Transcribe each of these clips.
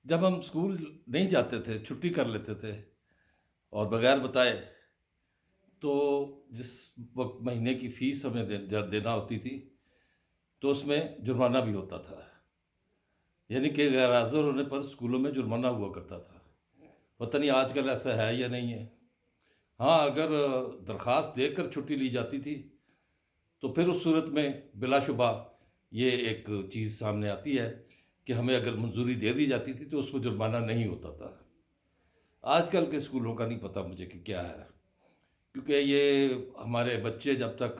جب ہم اسکول نہیں جاتے تھے، چھٹی کر لیتے تھے اور بغیر بتائے، تو جس وقت مہینے کی فیس ہمیں دینا ہوتی تھی، تو اس میں جرمانہ بھی ہوتا تھا۔ یعنی کہ غیر حاضر ہونے پر اسکولوں میں جرمانہ ہوا کرتا تھا۔ پتہ نہیں آج کل ایسا ہے یا نہیں ہے۔ ہاں، اگر درخواست دے کر چھٹی لی جاتی تھی تو پھر اس صورت میں بلا شبہ یہ ایک چیز سامنے آتی ہے کہ ہمیں اگر منظوری دے دی جاتی تھی تو اس میں جرمانہ نہیں ہوتا تھا۔ آج کل کے اسکولوں کا نہیں پتہ مجھے کہ کیا ہے، کیونکہ یہ ہمارے بچے جب تک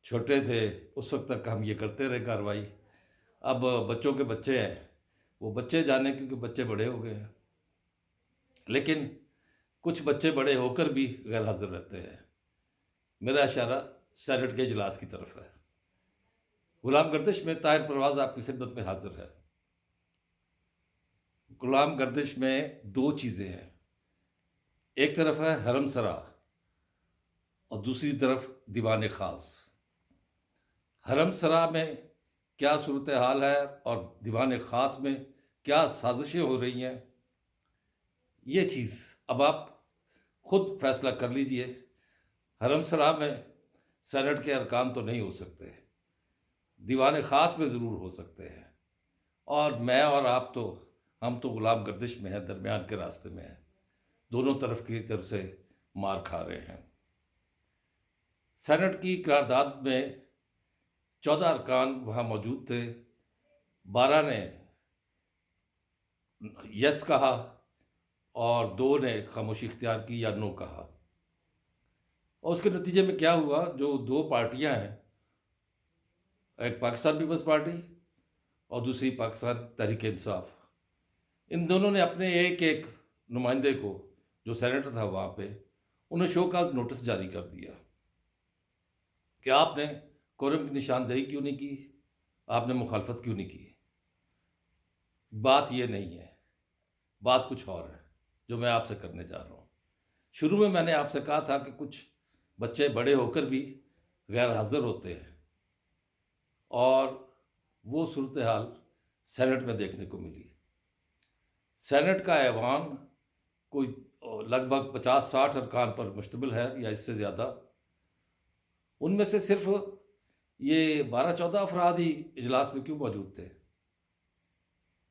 چھوٹے تھے اس وقت تک ہم یہ کرتے رہے کارروائی۔ اب بچوں کے بچے ہیں، وہ بچے جانے کیونکہ بچے بڑے ہو گئے ہیں، لیکن کچھ بچے بڑے ہو کر بھی غیر حاضر رہتے ہیں۔ میرا اشارہ سینٹ کے اجلاس کی طرف ہے۔ غلام گردش میں طاہر پرواز آپ کی خدمت میں حاضر ہے۔ غلام گردش میں دو چیزیں ہیں، ایک طرف ہے حرم سرا اور دوسری طرف دیوان خاص۔ حرم سرا میں کیا صورتحال ہے اور دیوان خاص میں کیا سازشیں ہو رہی ہیں، یہ چیز اب آپ خود فیصلہ کر لیجئے۔ حرم سرا میں سینٹ کے ارکان تو نہیں ہو سکتے، دیوان خاص میں ضرور ہو سکتے ہیں، اور میں اور آپ تو ہم تو غلام گردش میں ہیں، درمیان کے راستے میں ہیں، دونوں طرف کی طرف سے مار کھا رہے ہیں۔ سینٹ کی قرارداد میں 14 ارکان وہاں موجود تھے، 12 نے یس کہا اور 2 نے خاموشی اختیار کی یا نو کہا، اور اس کے نتیجے میں کیا ہوا؟ جو دو پارٹیاں ہیں، ایک پاکستان پیپلز پارٹی اور دوسری پاکستان تحریک انصاف، ان دونوں نے اپنے ایک ایک نمائندے کو، جو سینیٹر تھا وہاں پہ، انہیں شو کاز نوٹس جاری کر دیا کہ آپ نے کورم کی نشاندہی کیوں نہیں کی، آپ نے مخالفت کیوں نہیں کی۔ بات یہ نہیں ہے، بات کچھ اور ہے جو میں آپ سے کرنے جا رہا ہوں۔ شروع میں نے آپ سے کہا تھا کہ کچھ بچے بڑے ہو کر بھی غیر حاضر ہوتے ہیں، اور وہ صورتحال سینٹ میں دیکھنے کو ملی۔ سینٹ کا ایوان کوئی لگ بھگ 50-60 ارکان پر مشتمل ہے یا اس سے زیادہ۔ ان میں سے صرف یہ 12-14 افراد ہی اجلاس میں کیوں موجود تھے؟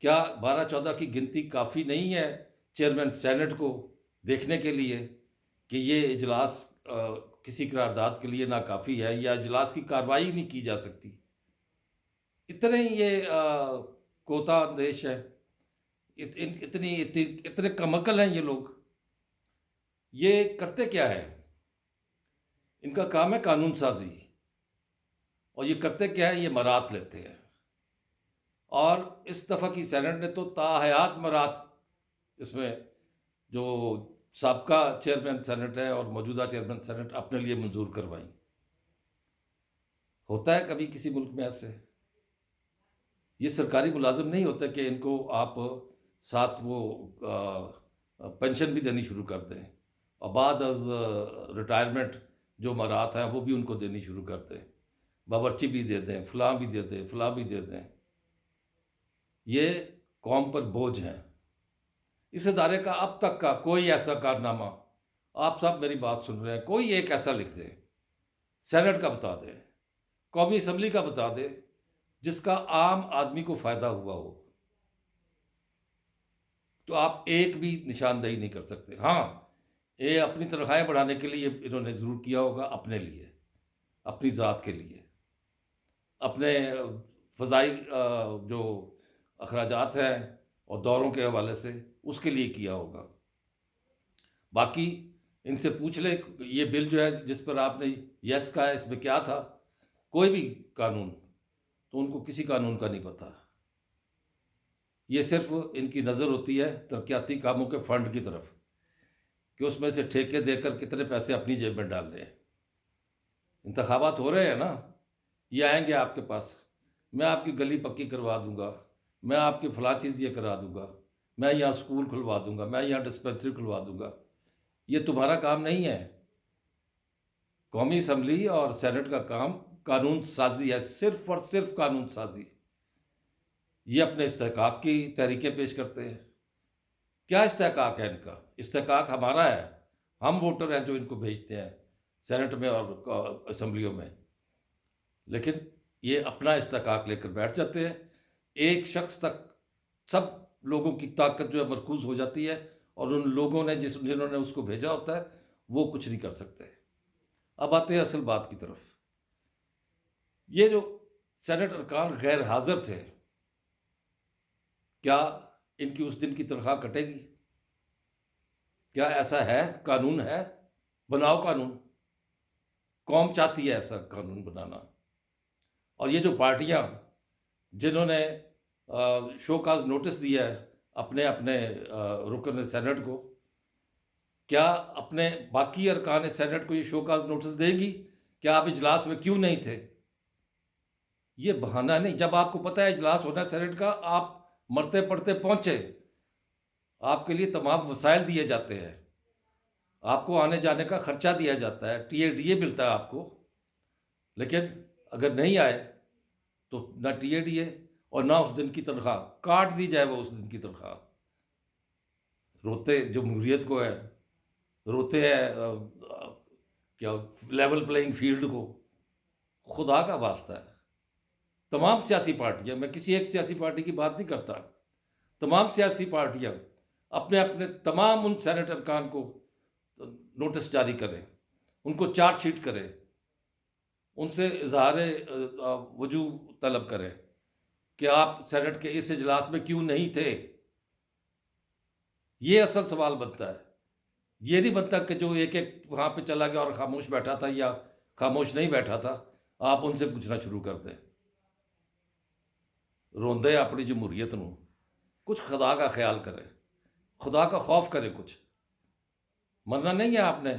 کیا 12-14 کی گنتی کافی نہیں ہے چیئرمین سینٹ کو دیکھنے کے لیے کہ یہ اجلاس کسی قرارداد کے لیے ناکافی ہے یا اجلاس کی کارروائی نہیں کی جا سکتی؟ اتنے یہ کوتا اندیش ہے، اتنے کم عقل ہیں یہ لوگ۔ یہ کرتے کیا ہے؟ ان کا کام ہے قانون سازی، اور یہ کرتے کیا ہے؟ یہ مرات لیتے ہیں، اور اس دفعہ کی سینٹ نے تو تاحیات مرات اس میں جو سابقہ چیئرمین سینٹ ہے اور موجودہ چیئرمین سینٹ اپنے لیے منظور کروائیں۔ ہوتا ہے کبھی کسی ملک میں ایسے؟ یہ سرکاری ملازم نہیں ہوتے کہ ان کو آپ ساتھ وہ پینشن بھی دینی شروع کر دیں، اور بعد از ریٹائرمنٹ جو مرات ہیں وہ بھی ان کو دینی شروع کر دیں، باورچی بھی دے دیں، فلاں بھی دے دیں، فلاں بھی دے دیں۔ یہ قوم پر بوجھ ہیں۔ اس ادارے کا اب تک کا کوئی ایسا کارنامہ، آپ سب میری بات سن رہے ہیں، کوئی ایک ایسا لکھ دے، سینٹ کا بتا دے، قومی اسمبلی کا بتا دے، جس کا عام آدمی کو فائدہ ہوا ہو، تو آپ ایک بھی نشاندہی نہیں کر سکتے۔ ہاں، یہ اپنی تنخواہیں بڑھانے کے لیے انہوں نے ضرور کیا ہوگا، اپنے لیے، اپنی ذات کے لیے، اپنے فضائی جو اخراجات ہیں اور دوروں کے حوالے سے اس کے لیے کیا ہوگا۔ باقی ان سے پوچھ لیں، یہ بل جو ہے جس پر آپ نے یس کہا ہے، اس میں کیا تھا؟ کوئی بھی قانون، تو ان کو کسی قانون کا نہیں پتہ۔ یہ صرف ان کی نظر ہوتی ہے ترقیاتی کاموں کے فنڈ کی طرف، کہ اس میں سے ٹھیکے دے کر کتنے پیسے اپنی جیب میں ڈال لیں۔ انتخابات ہو رہے ہیں نا، یہ آئیں گے آپ کے پاس، میں آپ کی گلی پکی کروا دوں گا، میں آپ کی فلاں چیز یہ کرا دوں گا، میں یہاں اسکول کھلوا دوں گا، میں یہاں ڈسپنسری کھلوا دوں گا۔ یہ تمہارا کام نہیں ہے۔ قومی اسمبلی اور سینٹ کا کام قانون سازی ہے، صرف اور صرف قانون سازی۔ یہ اپنے استحقاق کی تحریکیں پیش کرتے ہیں، کیا استحقاق ہے ان کا؟ استحقاق ہمارا ہے، ہم ووٹر ہیں جو ان کو بھیجتے ہیں سینٹ میں اور اسمبلیوں میں، لیکن یہ اپنا استحقاق لے کر بیٹھ جاتے ہیں۔ ایک شخص تک سب لوگوں کی طاقت جو ہے مرکوز ہو جاتی ہے، اور ان لوگوں نے جنہوں نے اس کو بھیجا ہوتا ہے وہ کچھ نہیں کر سکتے۔ اب آتے ہیں اصل بات کی طرف۔ یہ جو سینٹ ارکان غیر حاضر تھے، کیا ان کی اس دن کی تنخواہ کٹے گی؟ کیا ایسا ہے؟ قانون ہے؟ بناؤ قانون۔ قوم چاہتی ہے ایسا قانون بنانا۔ اور یہ جو پارٹیاں جنہوں نے شو کاز نوٹس دیا ہے اپنے اپنے رکن سینٹ کو، کیا اپنے باقی ارکان سینٹ کو یہ شو کاز نوٹس دے گی کہ آپ اجلاس میں کیوں نہیں تھے؟ یہ بہانہ نہیں۔ جب آپ کو پتہ ہے اجلاس ہونا ہے سینٹ کا، آپ مرتے پڑتے پہنچے، آپ کے لیے تمام وسائل دیے جاتے ہیں، آپ کو آنے جانے کا خرچہ دیا جاتا ہے، ٹی اے ڈی اے ملتا ہے آپ کو، لیکن اگر نہیں آئے تو نہ ٹی اے ڈی اے اور نہ اس دن کی تنخواہ، کاٹ دی جائے وہ اس دن کی تنخواہ۔ روتے جمہوریت کو ہے، روتے ہیں کیا لیول پلئنگ فیلڈ کو۔ خدا کا واسطہ ہے، تمام سیاسی پارٹیاں، میں کسی ایک سیاسی پارٹی کی بات نہیں کرتا، تمام سیاسی پارٹیاں اپنے اپنے تمام ان سینٹ ارکان کو نوٹس جاری کریں، ان کو چارج شیٹ کریں، ان سے اظہار وجوہ طلب کریں کہ آپ سینٹ کے اس اجلاس میں کیوں نہیں تھے۔ یہ اصل سوال بنتا ہے۔ یہ نہیں بنتا کہ جو ایک ایک وہاں پہ چلا گیا اور خاموش بیٹھا تھا یا خاموش نہیں بیٹھا تھا، آپ ان سے پوچھنا شروع کر دیں۔ روندے اپنی جمہوریت نو، کچھ خدا کا خیال کرے، خدا کا خوف کرے۔ کچھ مرنا نہیں ہے آپ نے۔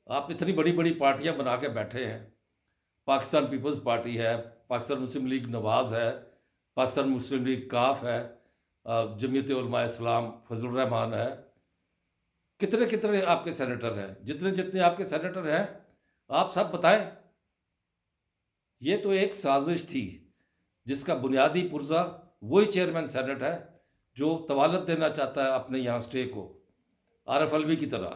آپ اتنی بڑی بڑی پارٹیاں بنا کے بیٹھے ہیں، پاکستان پیپلز پارٹی ہے، پاکستان مسلم لیگ نواز ہے، پاکستان مسلم لیگ کاف ہے، جمعیت علماء اسلام فضل الرحمان ہے، کتنے کتنے آپ کے سینیٹر ہیں، جتنے جتنے آپ کے سینیٹر ہیں آپ سب بتائیں۔ یہ تو ایک سازش تھی جس کا بنیادی پرزہ وہی چیئرمین سینٹ ہے جو طوالت دینا چاہتا ہے اپنے یہاں سٹے کو، عارف علوی کی طرح۔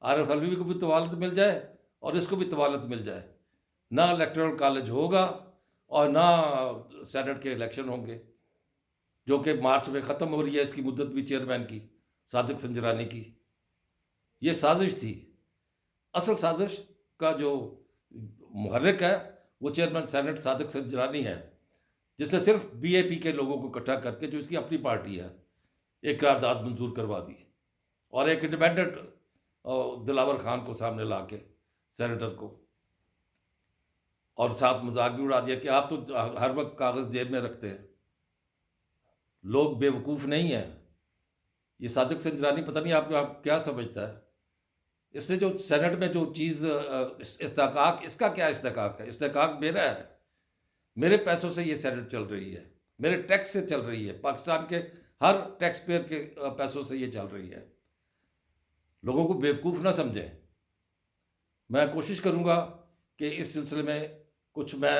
عارف علوی کو بھی طوالت مل جائے اور اس کو بھی طوالت مل جائے، نہ الیکٹورل کالج ہوگا اور نہ سینٹ کے الیکشن ہوں گے، جو کہ مارچ میں ختم ہو رہی ہے اس کی مدت بھی چیئرمین کی، صادق سنجرانی کی۔ یہ سازش تھی۔ اصل سازش کا جو محرک ہے وہ چیئرمین سینٹ صادق سنجرانی ہے، جس نے صرف بی اے پی کے لوگوں کو اکٹھا کر کے، جو اس کی اپنی پارٹی ہے، ایک قرارداد منظور کروا دی، اور ایک انڈیپینڈنٹ دلاور خان کو سامنے لا کے سینیٹر کو، اور ساتھ مذاق بھی اڑا دیا کہ آپ تو ہر وقت کاغذ جیب میں رکھتے ہیں۔ لوگ بے وقوف نہیں ہیں۔ یہ صادق سنجرانی پتہ نہیں آپ کیا سمجھتا ہے۔ اس نے جو سینٹ میں جو چیز استحقاق، اس کا کیا استحقاق ہے؟ استحقاق میرا ہے، میرے پیسوں سے یہ سینٹ چل رہی ہے، میرے ٹیکس سے چل رہی ہے، پاکستان کے ہر ٹیکس پیئر کے پیسوں سے یہ چل رہی ہے۔ لوگوں کو بیوقوف نہ سمجھیں۔ میں کوشش کروں گا کہ اس سلسلے میں کچھ میں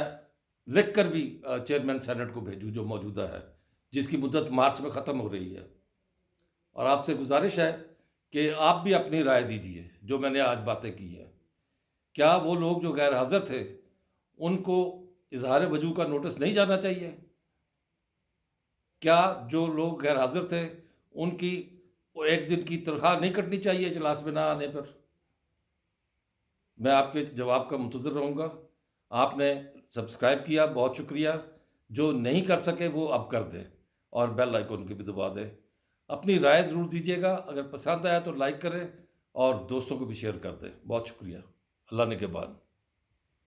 لکھ کر بھی چیئرمین سینٹ کو بھیجوں جو موجودہ ہے، جس کی مدت مارچ میں ختم ہو رہی ہے۔ اور آپ سے گزارش ہے کہ آپ بھی اپنی رائے دیجئے جو میں نے آج باتیں کی ہیں۔ کیا وہ لوگ جو غیر حاضر تھے ان کو اظہار وجوہ کا نوٹس نہیں جانا چاہیے؟ کیا جو لوگ غیر حاضر تھے ان کی ایک دن کی تنخواہ نہیں کٹنی چاہیے اجلاس میں نہ آنے پر؟ میں آپ کے جواب کا منتظر رہوں گا۔ آپ نے سبسکرائب کیا، بہت شکریہ۔ جو نہیں کر سکے وہ اب کر دیں، اور بیل آئیکن کی بھی دبا دیں۔ اپنی رائے ضرور دیجیے گا، اگر پسند آیا تو لائک کریں اور دوستوں کو بھی شیئر کر دیں۔ بہت شکریہ۔ اللہ نے کے بعد